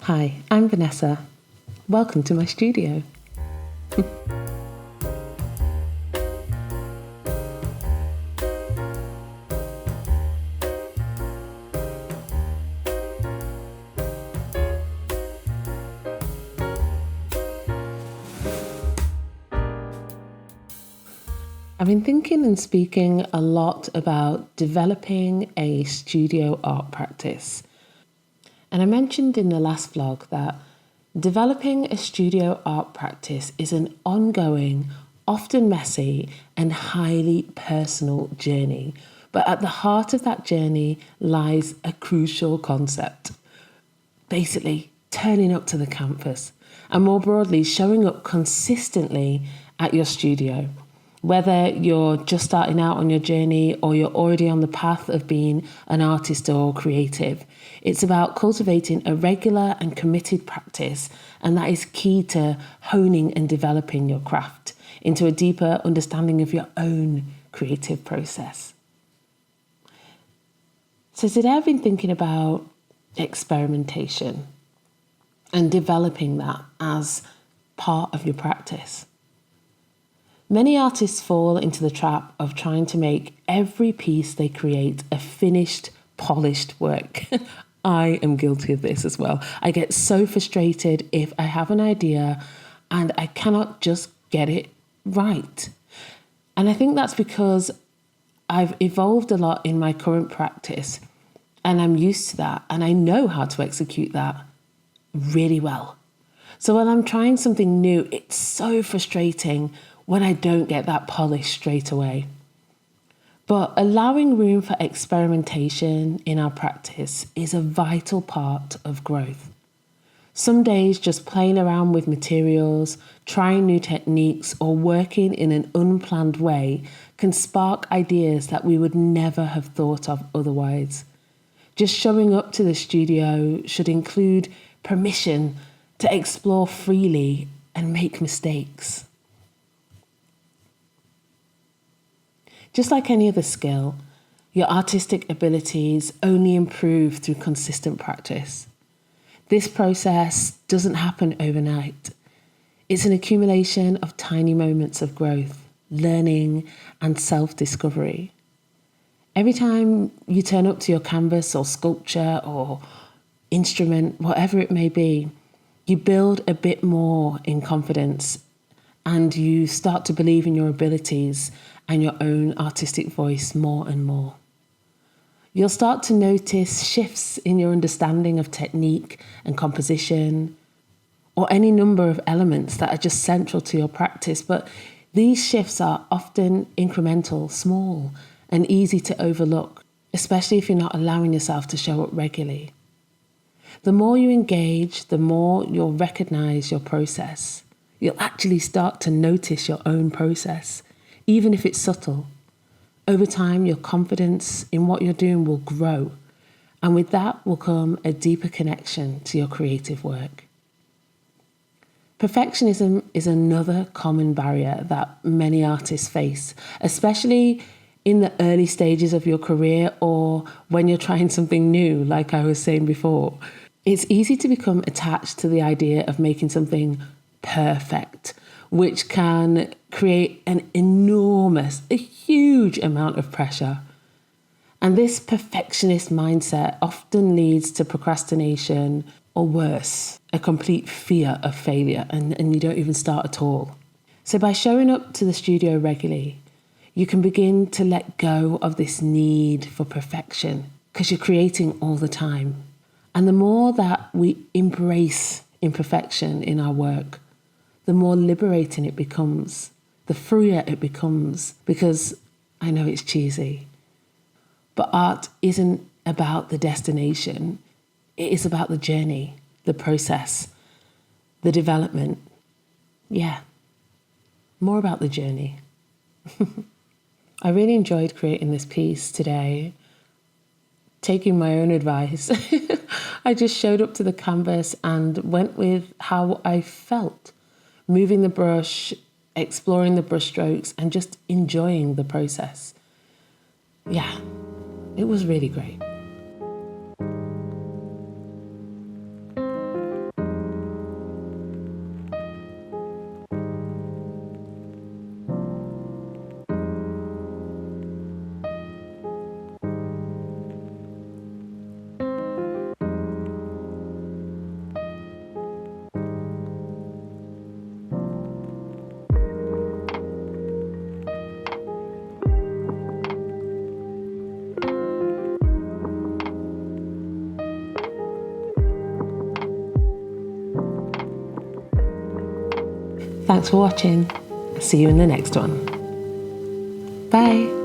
Hi, I'm Vanessa. Welcome to my studio. I've been thinking and speaking a lot about developing a studio art practice. And I mentioned in the last vlog that developing a studio art practice is an ongoing, often messy, and highly personal journey. But at the heart of that journey lies a crucial concept. Basically, turning up to the canvas, and more broadly, showing up consistently at your studio. Whether you're just starting out on your journey or you're already on the path of being an artist or creative, it's about cultivating a regular and committed practice, and that is key to honing and developing your craft into a deeper understanding of your own creative process. So today I've been thinking about experimentation and developing that as part of your practice. Many artists fall into the trap of trying to make every piece they create a finished, polished work. I am guilty of this as well. I get so frustrated if I have an idea and I cannot just get it right. And I think that's because I've evolved a lot in my current practice and I'm used to that and I know how to execute that really well. So when I'm trying something new, it's so frustrating when I don't get that polish straight away. But allowing room for experimentation in our practice is a vital part of growth. Some days just playing around with materials, trying new techniques, or working in an unplanned way can spark ideas that we would never have thought of otherwise. Just showing up to the studio should include permission to explore freely and make mistakes. Just like any other skill, your artistic abilities only improve through consistent practice. This process doesn't happen overnight. It's an accumulation of tiny moments of growth, learning, and self-discovery. Every time you turn up to your canvas or sculpture or instrument, whatever it may be, you build a bit more in confidence and you start to believe in your abilities and your own artistic voice more and more. You'll start to notice shifts in your understanding of technique and composition, or any number of elements that are just central to your practice, but these shifts are often incremental, small, and easy to overlook, especially if you're not allowing yourself to show up regularly. The more you engage, the more you'll recognize your process. You'll actually start to notice your own process, even if it's subtle. Over time, your confidence in what you're doing will grow, and with that will come a deeper connection to your creative work. Perfectionism is another common barrier that many artists face, especially in the early stages of your career or when you're trying something new, like I was saying before. It's easy to become attached to the idea of making something perfect, which can create a huge amount of pressure. And this perfectionist mindset often leads to procrastination or worse, a complete fear of failure, and you don't even start at all. So by showing up to the studio regularly, you can begin to let go of this need for perfection because you're creating all the time. And the more that we embrace imperfection in our work, the more liberating it becomes, the freer it becomes, because I know it's cheesy, but art isn't about the destination. It is about the journey, the process, the development. Yeah, more about the journey. I really enjoyed creating this piece today, taking my own advice. I just showed up to the canvas and went with how I felt, moving the brush, exploring the brush strokes, and just enjoying the process. Yeah, it was really great. Thanks for watching. See you in the next one. Bye.